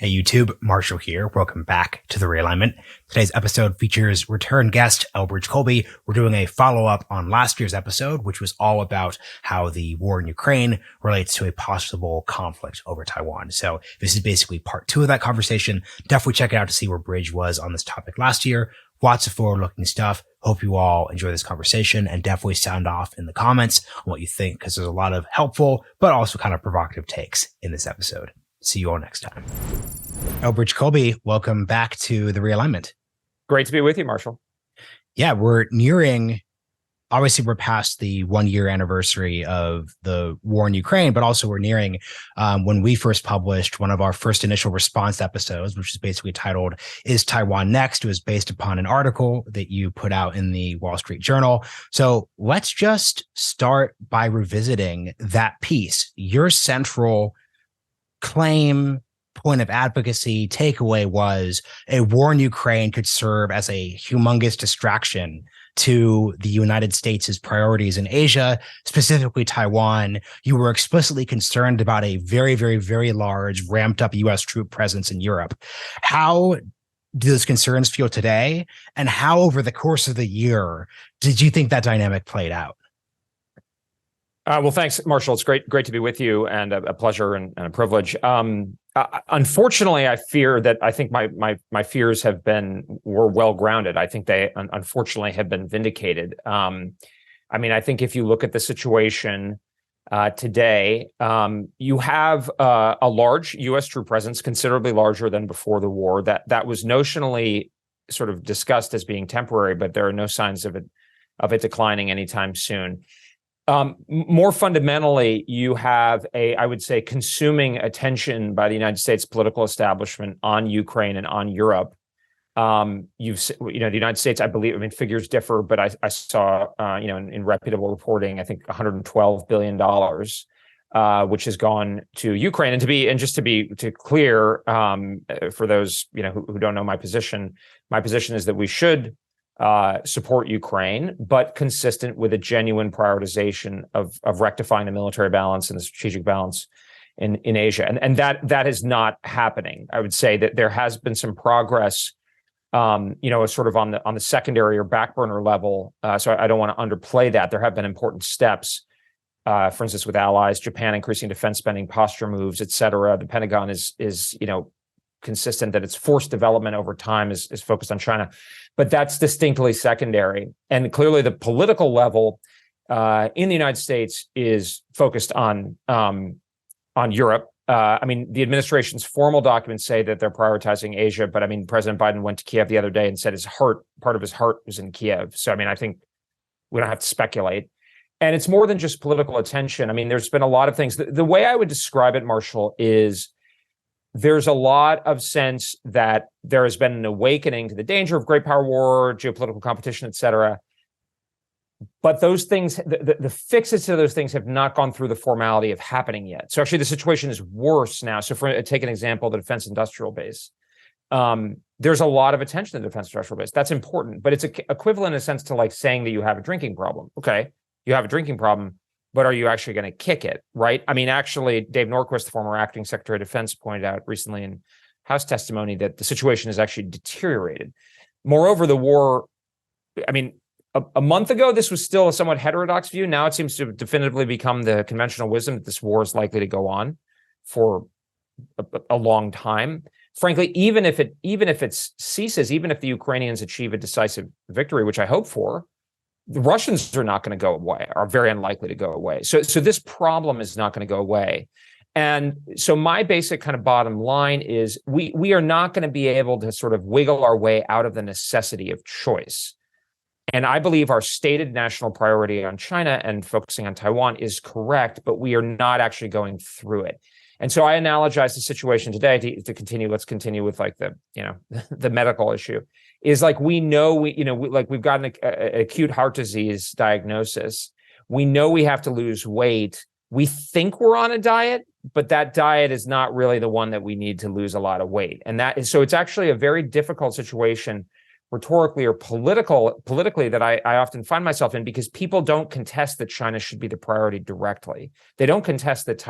Hey YouTube, Marshall here. Welcome back to the Realignment. Today's episode features return guest Elbridge Colby. We're doing a follow-up on last year's episode, which was all about how the war in Ukraine relates to a possible conflict over Taiwan. So this is basically part 2 of that conversation. Definitely check it out to see where Bridge was on this topic last year. Lots of forward-looking stuff. Hope you all enjoy this conversation and definitely sound off in the comments on what you think, because there's a lot of helpful but also kind of provocative takes in this episode. See you all next time. Elbridge Colby, welcome back to the Realignment. Great to be with you, Marshall. Yeah, obviously we're past the 1-year anniversary of the war in Ukraine, but also we're nearing when we first published one of our first initial response episodes, which is basically titled, "Is Taiwan Next?" It was based upon an article that you put out in the Wall Street Journal. So let's just start by revisiting that piece. Your central claim, point of advocacy, takeaway was a war in Ukraine could serve as a humongous distraction to the United States' priorities in Asia, specifically Taiwan. You were explicitly concerned about a very, very, very large ramped up U.S. troop presence in Europe. How do those concerns feel today? And how over the course of the year did you think that dynamic played out? Well, thanks, Marshall. It's great to be with you, and a pleasure and a privilege. Unfortunately, I think my fears were well grounded. I think they unfortunately have been vindicated. I think if you look at the situation today, you have a large U.S. troop presence, considerably larger than before the war. That was notionally sort of discussed as being temporary, but there are no signs of it declining anytime soon. More fundamentally, you have I would say, consuming attention by the United States political establishment on Ukraine and on Europe. The United States, I believe, figures differ, but I saw, in reputable reporting, I think $112 billion, which has gone to Ukraine. And just to be clear, for those, who don't know my position is that we should support Ukraine, but consistent with a genuine prioritization of rectifying the military balance and the strategic balance in Asia. And that is not happening. I would say that there has been some progress, sort of on the secondary or back burner level. So I don't want to underplay that. There have been important steps, for instance, with allies, Japan increasing defense spending, posture moves, et cetera. The Pentagon is consistent that its force development over time is focused on China, but that's distinctly secondary. And clearly the political level in the United States is focused on Europe. The administration's formal documents say that they're prioritizing Asia, but President Biden went to Kiev the other day and said part of his heart was in Kiev. So I think we don't have to speculate. And it's more than just political attention. There's been a lot of things. The way I would describe it, Marshall, is there's a lot of sense that there has been an awakening to the danger of great power war, geopolitical competition, et cetera. But those things, the fixes to those things have not gone through the formality of happening yet. So actually the situation is worse now. So take an example, the defense industrial base. There's a lot of attention to the defense industrial base. That's important, but it's equivalent in a sense to saying that you have a drinking problem. Okay, you have a drinking problem, but are you actually going to kick it, right? Actually, Dave Norquist, the former acting Secretary of Defense, pointed out recently in House testimony that the situation has actually deteriorated. Moreover, the war, a month ago, this was still a somewhat heterodox view. Now it seems to have definitively become the conventional wisdom that this war is likely to go on for a long time. Frankly, even if it ceases, even if the Ukrainians achieve a decisive victory, which I hope for, the Russians are not going to go away, are very unlikely to go away. So this problem is not going to go away. And so my basic kind of bottom line is we are not going to be able to sort of wiggle our way out of the necessity of choice. And I believe our stated national priority on China and focusing on Taiwan is correct, but we are not actually going through it. And so I analogize the situation today to continue. Let's continue with the medical issue. Is we've got an acute heart disease diagnosis. We know we have to lose weight. We think we're on a diet, but that diet is not really the one that we need to lose a lot of weight. And so it's actually a very difficult situation rhetorically or politically that I often find myself in, because people don't contest that China should be the priority directly. They don't contest that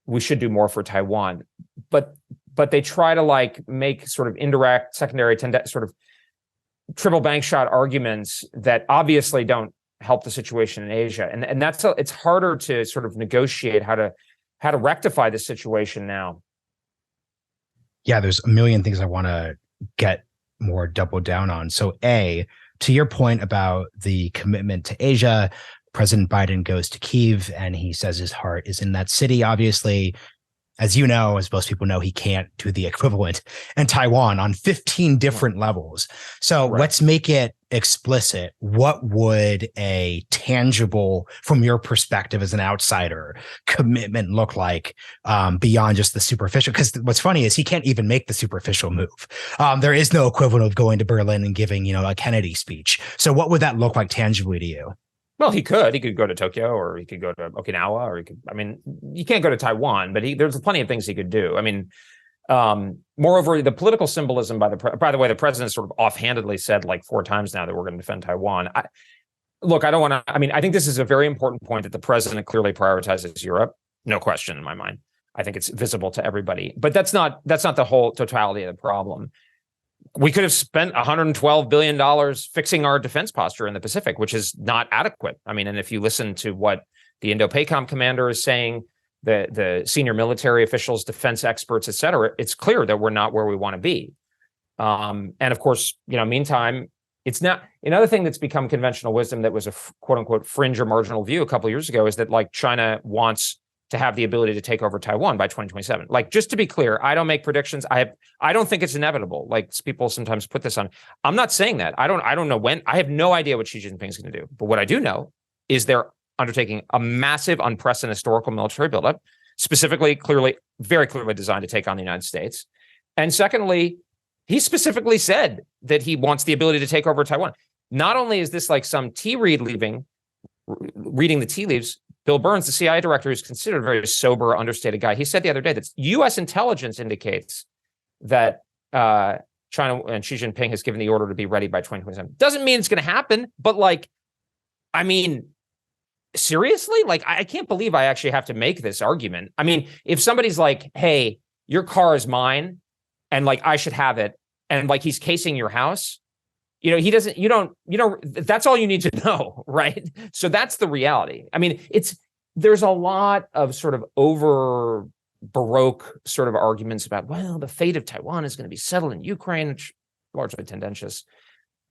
we should do more for Taiwan. But but they try to like make sort of indirect, secondary, sort of triple bank shot arguments that obviously don't help the situation in Asia. And it's harder to sort of negotiate how to rectify the situation now. Yeah, there's a million things I want to get more double down on. So to your point about the commitment to Asia, President Biden goes to Kyiv and he says his heart is in that city. Obviously, as you know, as most people know, he can't do the equivalent in Taiwan on 15 different levels. So let's make it explicit. What would a tangible, from your perspective as an outsider, commitment look like beyond just the superficial? Because what's funny is he can't even make the superficial move. There is no equivalent of going to Berlin and giving, a Kennedy speech. So what would that look like tangibly to you? Well, he could go to Tokyo, or he could go to Okinawa, or you can't go to Taiwan, but there's plenty of things he could do. Moreover, the political symbolism by the way, the president sort of offhandedly said like 4 times now that we're going to defend Taiwan. I think this is a very important point that the president clearly prioritizes Europe. No question in my mind. I think it's visible to everybody, but that's not the whole totality of the problem. We could have spent $112 billion fixing our defense posture in the Pacific, which is not adequate. And if you listen to what the Indo-PACOM commander is saying, the senior military officials, defense experts, et cetera, it's clear that we're not where we want to be. And of course, meantime, it's not. Another thing that's become conventional wisdom that was a quote unquote fringe or marginal view a couple of years ago is that like China wants to have the ability to take over Taiwan by 2027. Like, just to be clear, I don't make predictions. I don't think it's inevitable. Like people sometimes put this on. I'm not saying that. I don't know when. I have no idea what Xi Jinping is going to do. But what I do know is they're undertaking a massive, unprecedented historical military buildup, specifically, very clearly designed to take on the United States. And secondly, he specifically said that he wants the ability to take over Taiwan. Not only is this like some reading the tea leaves, Bill Burns, the CIA director, who's considered a very sober, understated guy, he said the other day that U.S. intelligence indicates that China and Xi Jinping has given the order to be ready by 2027. Doesn't mean it's going to happen, but seriously? Like, I can't believe I actually have to make this argument. If somebody's like, hey, your car is mine, and like I should have it, and like he's casing your house, that's all you need to know, right? So that's the reality. There's a lot of sort of over Baroque sort of arguments about, well, the fate of Taiwan is going to be settled in Ukraine, which largely tendentious.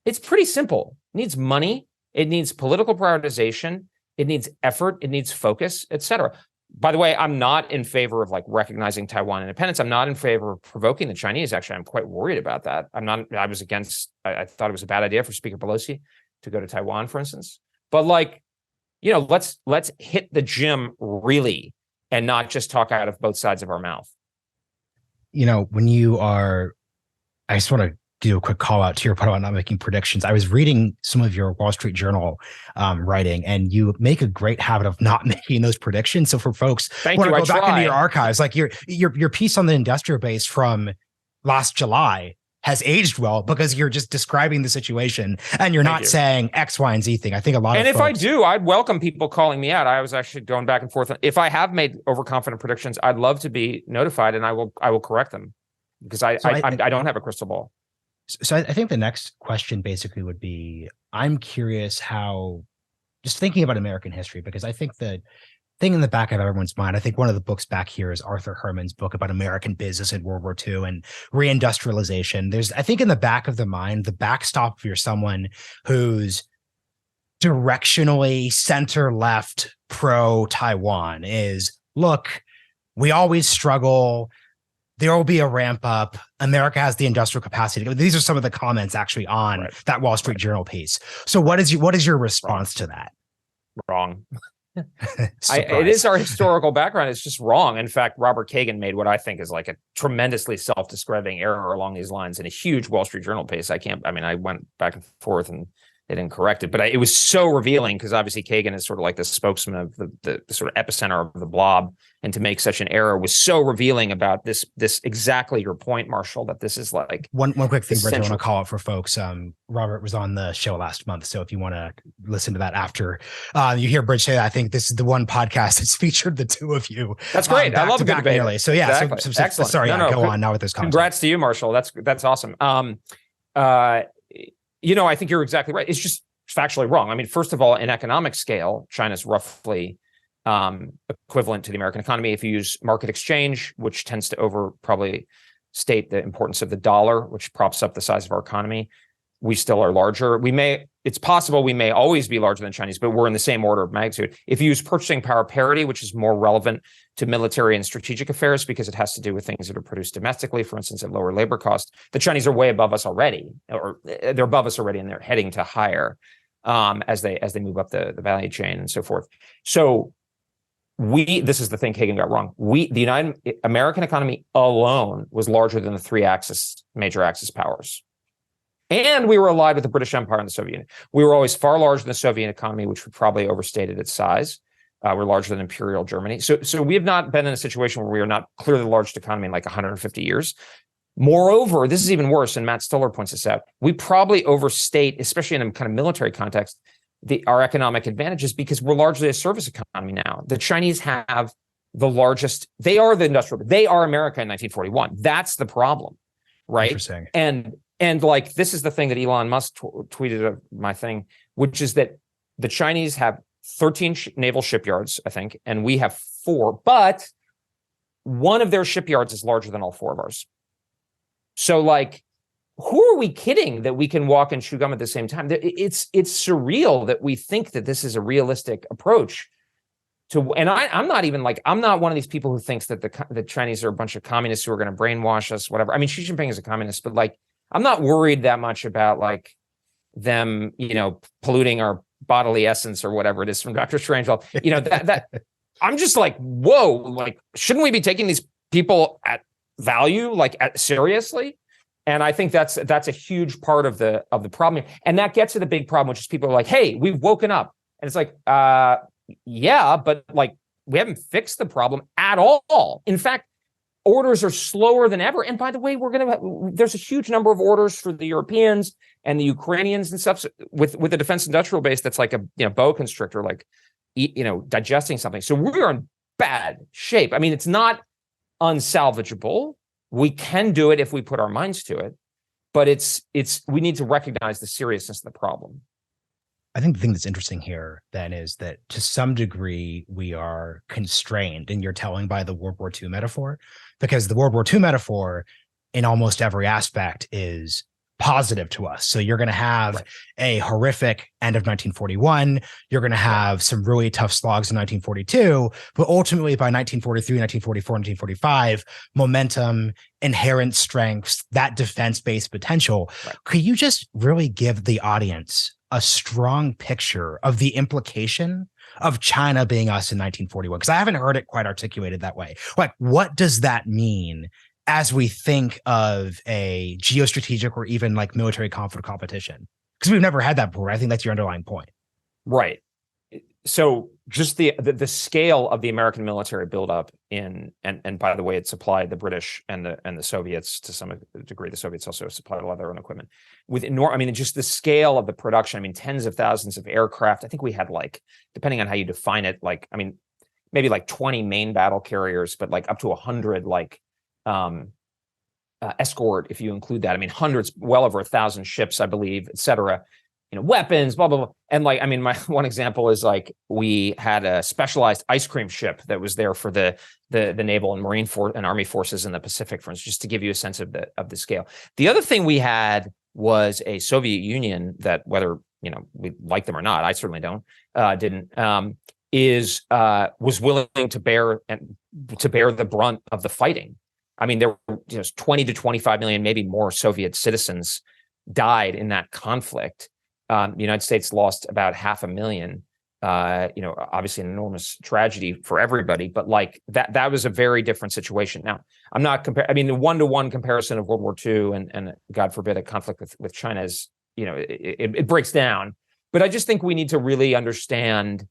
It's pretty simple. It needs money. It needs political prioritization. It needs effort. It needs focus, et cetera. By the way, I'm not in favor of like recognizing Taiwan independence. I'm not in favor of provoking the Chinese. Actually, I'm quite worried about that. I thought it was a bad idea for Speaker Pelosi to go to Taiwan, for instance. But let's hit the gym really and not just talk out of both sides of our mouth. I just want to do a quick call out to your point about not making predictions. I was reading some of your Wall Street Journal writing, and you make a great habit of not making those predictions. So for folks who want to go back into your archives, like your piece on the industrial base from last July has aged well because you're just describing the situation and you're not saying X, Y, and Z thing. I think a lot of folks... if I do, I'd welcome people calling me out. I was actually going back and forth. If I have made overconfident predictions, I'd love to be notified, and I will correct them because I don't have a crystal ball. So I think the next question basically would be, I'm curious how, just thinking about American history, because I think the thing in the back of everyone's mind, I think one of the books back here is Arthur Herman's book about American business in World War II and reindustrialization. There's, I think in the back of the mind, the backstop, if you're someone who's directionally center-left pro-Taiwan is, look, we always struggle. There will be a ramp up. America has the industrial capacity. These are some of the comments actually on that Wall Street Journal piece. So what is your response to that? Wrong. It is our historical background. It's just wrong. In fact, Robert Kagan made what I think is like a tremendously self-describing error along these lines in a huge Wall Street Journal piece. I went back and forth and they didn't correct it. But it was so revealing because obviously Kagan is sort of like the spokesman of the sort of epicenter of the blob. And to make such an error was so revealing about this exactly your point, Marshall, that this is like one quick thing, Bridge, I want to call out for folks. Robert was on the show last month. So if you want to listen to that after you hear Bridge say that, I think this is the one podcast that's featured the two of you. That's great. I love a good debate. So yeah, exactly. Excellent. Sorry, go on now with this content. Congrats to you, Marshall. That's awesome. I think you're exactly right. It's just factually wrong. I mean, first of all, in economic scale, China's roughly equivalent to the American economy. If you use market exchange, which tends to probably state the importance of the dollar, which props up the size of our economy, we still are larger. It's possible we may always be larger than Chinese, but we're in the same order of magnitude. If you use purchasing power parity, which is more relevant to military and strategic affairs because it has to do with things that are produced domestically, for instance, at lower labor cost, the Chinese are way above us already, or they're above us already, and they're heading to higher as they move up the value chain and so forth. So this is the thing Kagan got wrong. The American economy alone was larger than the three major Axis powers. And we were allied with the British Empire and the Soviet Union. We were always far larger than the Soviet economy, which probably overstated its size. We're larger than Imperial Germany. So we have not been in a situation where we are not clearly the largest economy in like 150 years. Moreover, this is even worse, and Matt Stoller points this out, we probably overstate, especially in a kind of military context, our economic advantages because we're largely a service economy now. The Chinese have the largest, they are the industrial, they are America in 1941. That's the problem, right? Interesting. And like, this is the thing that Elon Musk tweeted of my thing, which is that the Chinese have 13 naval shipyards, I think, and we have 4, but one of their shipyards is larger than all 4 of ours. So like, who are we kidding that we can walk and chew gum at the same time? It's surreal that we think that this is a realistic approach to, and I'm not one of these people who thinks that the Chinese are a bunch of communists who are going to brainwash us, whatever. I mean, Xi Jinping is a communist, but like, I'm not worried that much about like them, polluting our bodily essence or whatever it is from Dr. Strangelove. That I'm just like, whoa, like, shouldn't we be taking these people at value, like seriously? And I think that's a huge part of the problem. And that gets to the big problem, which is people are like, hey, we've woken up. And it's like, yeah, but like, we haven't fixed the problem at all. In fact, orders are slower than ever. And by the way, there's a huge number of orders for the Europeans and the Ukrainians and stuff with the defense industrial base that's like a boa constrictor, like, digesting something. So we're in bad shape. I mean, it's not unsalvageable. We can do it if we put our minds to it, but we need to recognize the seriousness of the problem. I think the thing that's interesting here then is that to some degree we are constrained, and you're telling by the World War II metaphor, because the World War II metaphor in almost every aspect is positive to us. So you're going to have a horrific end of 1941. You're going to have some really tough slogs in 1942, but ultimately by 1943, 1944, 1945, momentum, inherent strengths, that defense-based potential. Right. Could you just really give the audience a strong picture of the implication of China being us in 1941? Because I haven't heard it quite articulated that way. Like, what does that mean as we think of a geostrategic or even like military conflict competition? Because we've never had that before. I think that's your underlying point. Right. So just the scale of the American military buildup and by the way, it supplied the British and the Soviets to some degree. The Soviets also supplied a lot of their own equipment. Just the scale of the production. I mean, tens of thousands of aircraft. I think we had like, depending on how you define it, maybe like 20 main battle carriers, but like up to 100 like escort, if you include that. I mean, hundreds, well over 1,000 ships, I believe, et cetera. Weapons, blah, blah, blah. And like, I mean, my one example is like, we had a specialized ice cream ship that was there for the naval and marine and army forces in the Pacific, for instance, just to give you a sense of the scale. The other thing we had was a Soviet Union that, whether, we like them or not, I certainly was willing to bear the brunt of the fighting. I mean, there were 20 to 25 million, maybe more Soviet citizens died in that conflict. The United States lost about 500,000. Obviously an enormous tragedy for everybody, but like that was a very different situation. Now, I'm not comparing. I mean, the one-to-one comparison of World War II and God forbid a conflict with China is, it breaks down. But I just think we need to really understand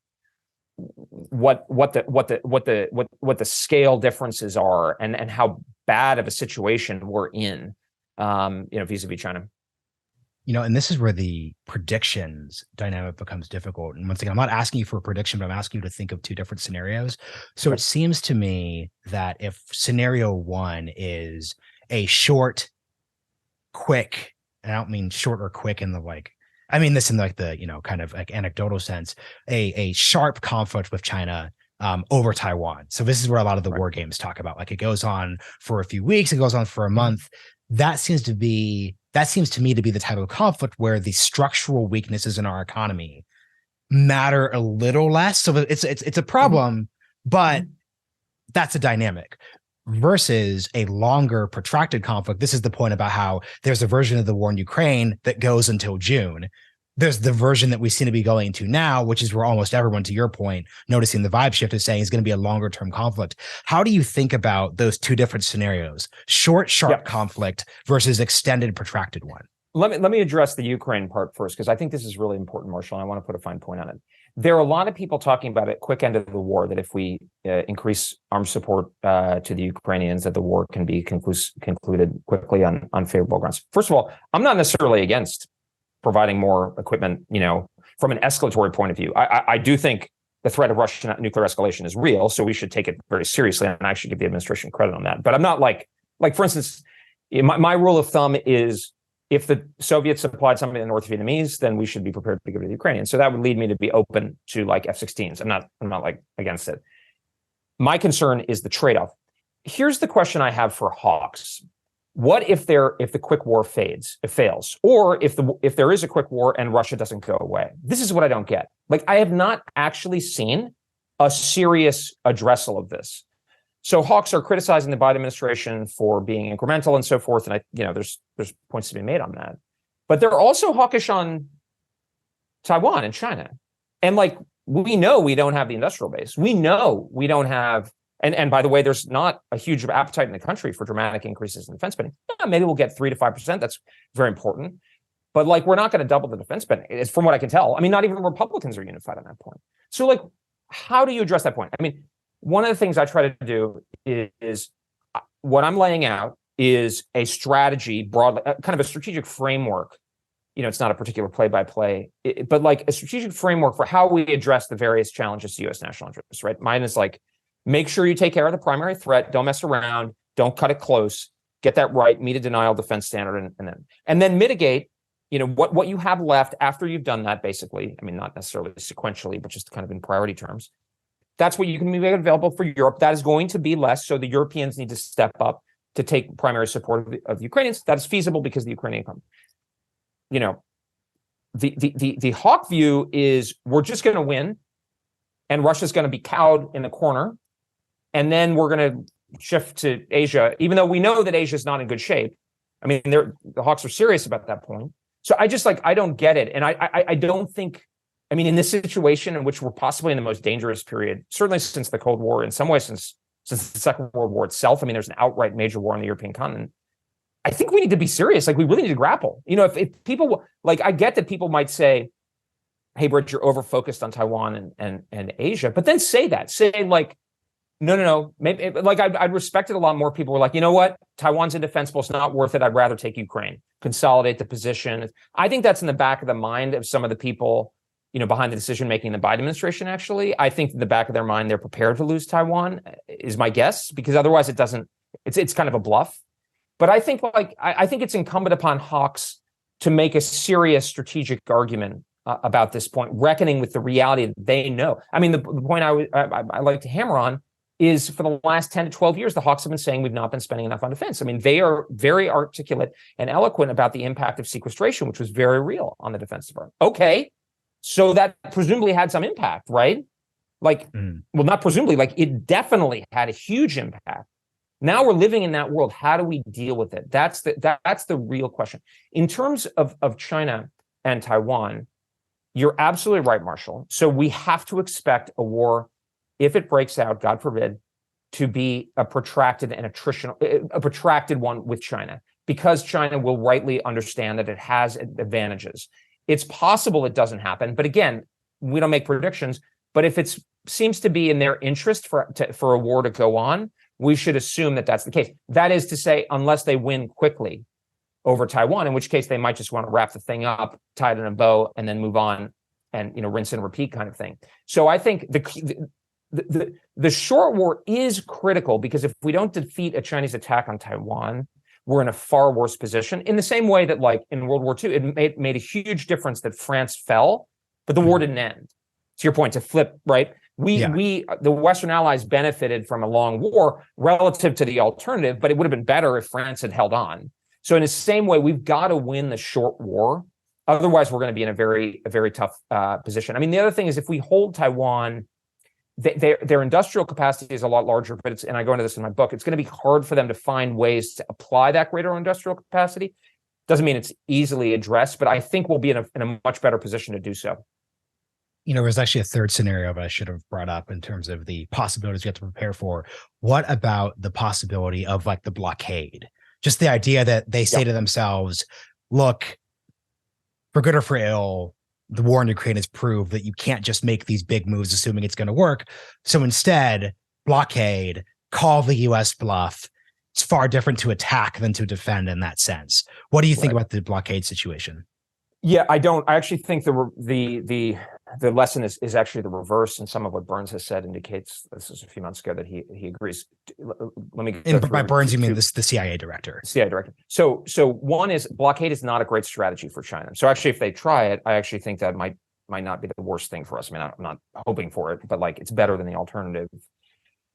what the scale differences are and how bad of a situation we're in, vis-a-vis China. And this is where the predictions dynamic becomes difficult. And once again, I'm not asking you for a prediction, but I'm asking you to think of two different scenarios. So it seems to me that if scenario one is a short, quick, and I don't mean short or quick in the I mean this in the kind of like anecdotal sense, a sharp conflict with China over Taiwan. So this is where a lot of the war games talk about. Like, it goes on for a few weeks, it goes on for a month. That seems to me to be the type of conflict where the structural weaknesses in our economy matter a little less. So it's a problem, but that's a dynamic. Versus a longer, protracted conflict. This is the point about how there's a version of the war in Ukraine that goes until June. There's the version that we seem to be going to now, which is where almost everyone, to your point, noticing the vibe shift, is saying is going to be a longer term conflict. How do you think about those two different scenarios? Short, sharp conflict versus extended, protracted one. Let me address the Ukraine part first, because I think this is really important, Marshall, and I want to put a fine point on it. There are a lot of people talking about at quick end of the war that if we increase armed support to the Ukrainians, that the war can be concluded quickly on favorable grounds. First of all, I'm not necessarily against providing more equipment, from an escalatory point of view. I do think the threat of Russian nuclear escalation is real, so we should take it very seriously, and I should give the administration credit on that. But I'm not like for instance, my rule of thumb is, if the Soviets supplied something to the North Vietnamese, then we should be prepared to give it to the Ukrainians. So that would lead me to be open to F-16s. I'm not against it. My concern is the trade-off. Here's the question I have for Hawks. What if the quick war fails, or if there is a quick war and Russia doesn't go away? This is what I don't get. I have not actually seen a serious addressal of this. So Hawks are criticizing the Biden administration for being incremental and so forth, and there's points to be made on that. But they're also hawkish on Taiwan and China. And we know we don't have the industrial base. We know we don't have, and by the way, there's not a huge appetite in the country for dramatic increases in defense spending. Maybe we'll get 3 to 5%. That's very important. But we're not going to double the defense spending. It's from what I can tell. I mean, not even Republicans are unified on that point. So how do you address that point? I mean, one of the things I try to do is what I'm laying out is a strategy broadly, kind of a strategic framework. It's not a particular play-by-play, but a strategic framework for how we address the various challenges to U.S. national interests, right? Mine is make sure you take care of the primary threat, don't mess around, don't cut it close, get that right, meet a denial defense standard, and then mitigate, what you have left after you've done that, basically. I mean, not necessarily sequentially, but just kind of in priority terms. That's what you can make available for Europe. That is going to be less, so the Europeans need to step up to take primary support of the Ukrainians. That is feasible because the Ukrainian economy. The Hawk view is we're just going to win, and Russia's going to be cowed in the corner, and then we're going to shift to Asia, even though we know that Asia is not in good shape. I mean, the Hawks are serious about that point. So I just I don't get it, and I don't think. I mean, in this situation in which we're possibly in the most dangerous period, certainly since the Cold War, in some ways since the Second World War itself. I mean, there's an outright major war on the European continent. I think we need to be serious. We really need to grapple. If people I get that people might say, "Hey, Brett, you're over focused on Taiwan and Asia," but then say no. Maybe I'd respect it a lot more. People were you know what? Taiwan's indefensible. It's not worth it. I'd rather take Ukraine, consolidate the position. I think that's in the back of the mind of some of the people behind the decision making in the Biden administration. Actually, I think in the back of their mind, they're prepared to lose Taiwan, is my guess, because otherwise it's kind of a bluff. But I think I think it's incumbent upon Hawks to make a serious strategic argument about this point, reckoning with the reality that they know. I mean, the point I like to hammer on is for the last 10 to 12 years, the Hawks have been saying we've not been spending enough on defense. I mean, they are very articulate and eloquent about the impact of sequestration, which was very real on the Defense Department. Okay. So that presumably had some impact, right? Well, not presumably, it definitely had a huge impact. Now we're living in that world. How do we deal with it? That's the real question. In terms of China and Taiwan, you're absolutely right, Marshall. So we have to expect a war, if it breaks out, God forbid, to be a protracted and a protracted one with China, because China will rightly understand that it has advantages It's possible it doesn't happen, but again, we don't make predictions. But if it seems to be in their interest for a war to go on, we should assume that that's the case. That is to say, unless they win quickly over Taiwan, in which case they might just want to wrap the thing up, tie it in a bow, and then move on and rinse and repeat kind of thing. So I think the short war is critical, because if we don't defeat a Chinese attack on Taiwan, we're in a far worse position. In the same way that, like in World War II, it made a huge difference that France fell, but the war didn't end. To your point, to flip, right? The Western Allies benefited from a long war relative to the alternative, but it would have been better if France had held on. So in the same way, we've got to win the short war. Otherwise, we're going to be in a very tough position. I mean, the other thing is, if we hold Taiwan, their industrial capacity is a lot larger, but and I go into this in my book, it's going to be hard for them to find ways to apply that greater industrial capacity. Doesn't mean it's easily addressed, but I think we'll be in a much better position to do so. There's actually a third scenario that I should have brought up in terms of the possibilities you have to prepare for. What about the possibility of like the blockade? Just the idea that they say to themselves, look, for good or for ill, the war in Ukraine has proved that you can't just make these big moves assuming it's going to work. So instead, blockade, call the US bluff. It's far different to attack than to defend in that sense. What do you think about the blockade situation? Yeah, I don't. I actually think the lesson is actually the reverse, and some of what Burns has said indicates, this is a few months ago, that he agrees. Let me. And by Burns, you mean the CIA director? CIA director. So one is, blockade is not a great strategy for China. So actually, if they try it, I actually think that might not be the worst thing for us. I mean, I'm not hoping for it, but like, it's better than the alternative,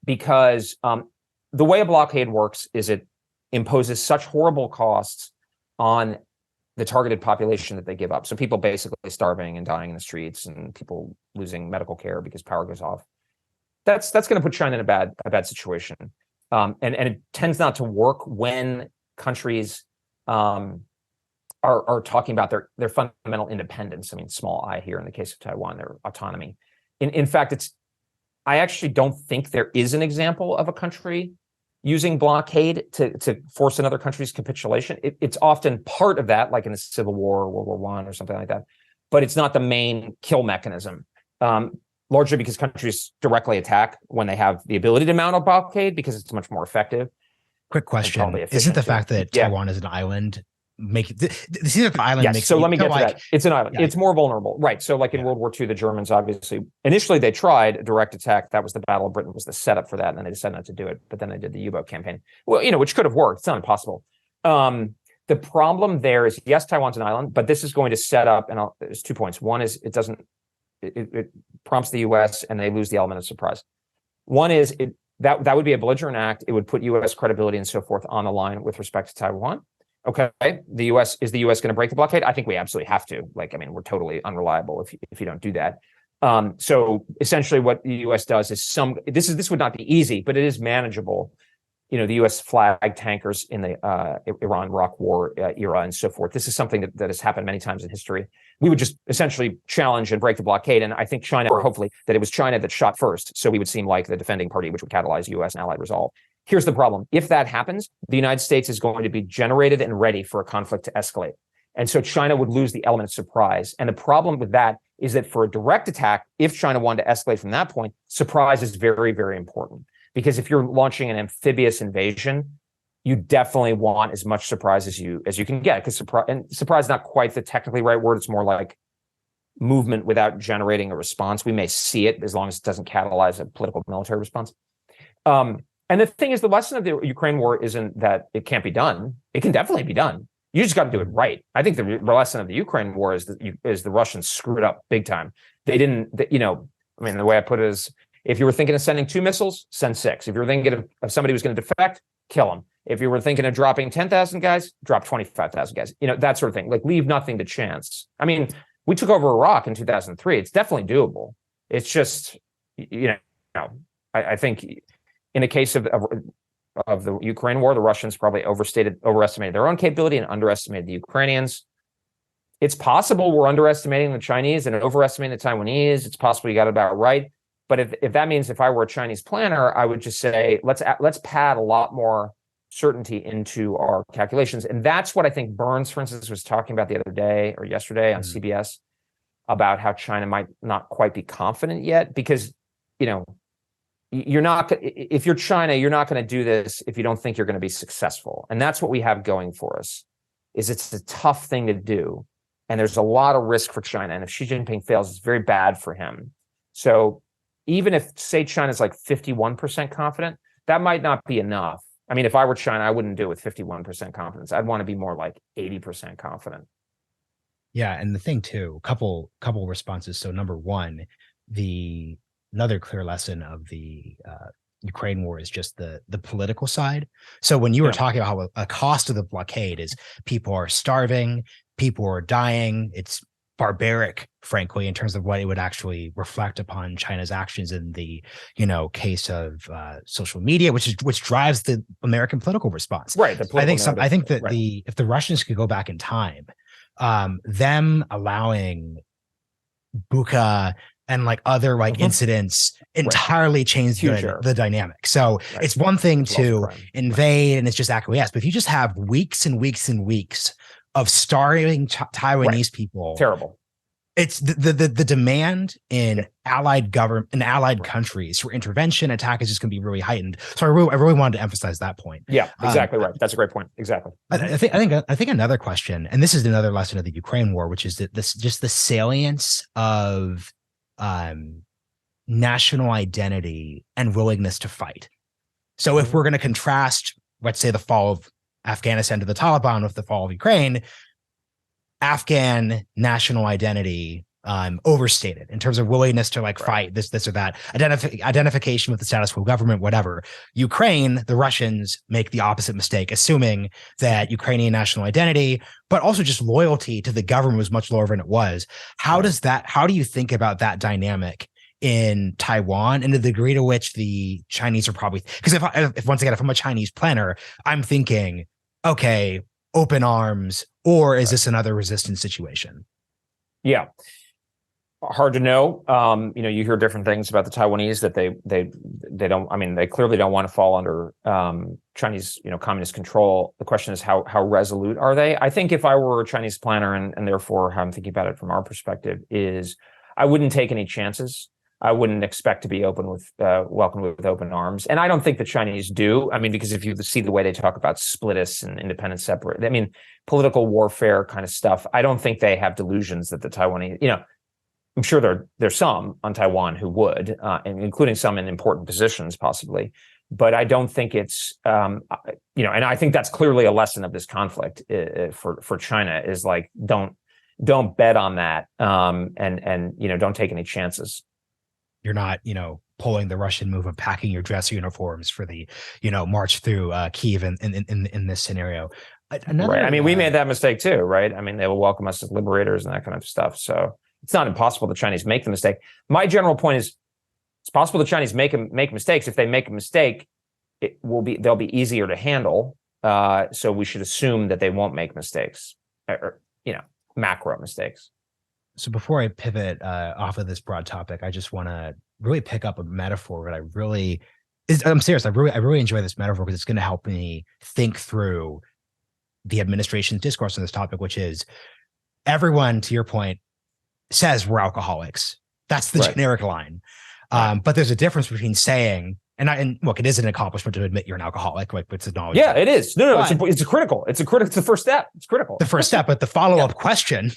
because the way a blockade works is it imposes such horrible costs on the targeted population that they give up. So people basically starving and dying in the streets, and people losing medical care because power goes off. That's going to put China in a bad situation. And it tends not to work when countries are talking about their fundamental independence. I mean, small I here in the case of Taiwan, their autonomy. In fact, I actually don't think there is an example of a country using blockade to force another country's capitulation. It's often part of that, like in the Civil War, World War I, or something like that, but it's not the main kill mechanism, largely because countries directly attack when they have the ability to mount a blockade, because it's much more effective. Quick question. Isn't the fact that Taiwan is an island seems like the island makes so let me get to that. It's an island. Yeah. It's more vulnerable. Right. So like in World War II, the Germans obviously, initially they tried a direct attack. That was the Battle of Britain, was the setup for that. And then they decided not to do it. But then they did the U-boat campaign. Well, which could have worked. It's not impossible. The problem there is, yes, Taiwan's an island, but this is going to set up, and there's 2 points. One is it prompts the U.S. and they lose the element of surprise. One is that would be a belligerent act. It would put U.S. credibility and so forth on the line with respect to Taiwan. Okay, the U.S. going to break the blockade? I think we absolutely have to. We're totally unreliable if you don't do that. So essentially, what the U.S. does is this would not be easy, but it is manageable. The U.S. flagged tankers in the Iran-Iraq war era and so forth. This is something that has happened many times in history. We would just essentially challenge and break the blockade. And I think China, or hopefully that it was China that shot first. So we would seem like the defending party, which would catalyze U.S. and allied resolve. Here's the problem. If that happens, the United States is going to be generated and ready for a conflict to escalate. And so China would lose the element of surprise. And the problem with that is that for a direct attack, if China wanted to escalate from that point, surprise is very, very important. Because if you're launching an amphibious invasion, you definitely want as much surprise as you can get. Because surprise is not quite the technically right word. It's more like movement without generating a response. We may see it as long as it doesn't catalyze a political military response. And the thing is, the lesson of the Ukraine war isn't that it can't be done. It can definitely be done. You just got to do it right. I think the lesson of the Ukraine war is that the Russians screwed up big time. They didn't, the way I put it is, if you were thinking of sending 2 missiles, send 6. If you were thinking of somebody who's going to defect, kill them. If you were thinking of dropping 10,000 guys, drop 25,000 guys. That sort of thing. Like, leave nothing to chance. I mean, we took over Iraq in 2003. It's definitely doable. It's just, I think in the case of the Ukraine war, the Russians probably overestimated their own capability and underestimated the Ukrainians. It's possible we're underestimating the Chinese and overestimating the Taiwanese. It's possible you got it about right. But if that means, if I were a Chinese planner, I would just say, let's pad a lot more certainty into our calculations. And that's what I think Burns, for instance, was talking about the other day or yesterday on CBS about how China might not quite be confident yet, because, you're not, if you're China, you're not going to do this if you don't think you're going to be successful. And that's what we have going for us, is it's a tough thing to do. And there's a lot of risk for China. And if Xi Jinping fails, it's very bad for him. So even if, say, China's like 51% confident, that might not be enough. I mean, if I were China, I wouldn't do it with 51% confidence. I'd want to be more like 80% confident. Yeah. And the thing too, couple responses. So number one, another clear lesson of the Ukraine war is just the political side. So when you were talking about how a cost of the blockade is people are starving, people are dying, it's barbaric, frankly, in terms of what it would actually reflect upon China's actions in the, case of social media, which drives the American political response. Right. I think that if the Russians could go back in time, them allowing Bucha and like other incidents entirely changed the dynamic. So it's one thing to invade and it's just acquiesce, but if you just have weeks and weeks and weeks of starving Taiwanese people, terrible. It's the demand in allied countries for intervention, attack is just going to be really heightened. So I really wanted to emphasize that point. Yeah, exactly right. That's a great point. Exactly. I think another question, and this is another lesson of the Ukraine war, which is that the salience of national identity and willingness to fight. So if we're going to contrast, let's say, the fall of Afghanistan to the Taliban with the fall of Ukraine, Afghan national identity overstated in terms of willingness to fight this or that, identification with the status quo government, whatever. Ukraine, the Russians make the opposite mistake, assuming that Ukrainian national identity, but also just loyalty to the government was much lower than it was. How do you think about that dynamic in Taiwan and the degree to which the Chinese are probably, because if once again, if I'm a Chinese planner, I'm thinking, okay, open arms, or is this another resistance situation? Yeah. Hard to know. You hear different things about the Taiwanese, that they don't, I mean, they clearly don't want to fall under Chinese, communist control. The question is how resolute are they? I think if I were a Chinese planner, and therefore how I'm thinking about it from our perspective, is I wouldn't take any chances. I wouldn't expect to be welcomed with open arms. And I don't think the Chinese do. I mean, because if you see the way they talk about split us and independent separate, I mean, political warfare kind of stuff, I don't think they have delusions that the Taiwanese, I'm sure there's some on Taiwan who would, and including some in important positions possibly. But I don't think it's, and I think that's clearly a lesson of this conflict for China, is like, don't bet on that, and don't take any chances. You're not, pulling the Russian move of packing your dress uniforms for the, march through Kiev in this scenario. Right. I mean, we made that mistake too, right? I mean, they will welcome us as liberators and that kind of stuff. So it's not impossible the Chinese make the mistake. My general point is, it's possible the Chinese make mistakes. If they make a mistake, they'll be easier to handle. So we should assume that they won't make mistakes, or macro mistakes. So before I pivot off of this broad topic, I just want to really pick up a metaphor that I'm serious. I really enjoy this metaphor because it's going to help me think through the administration's discourse on this topic, which is everyone, to your point, says we're alcoholics. That's the generic line. But there's a difference between saying, and look, it is an accomplishment to admit you're an alcoholic, like it's acknowledged. Yeah, it is. No, it's critical. It's the first step. It's critical. The first step, but the follow-up question,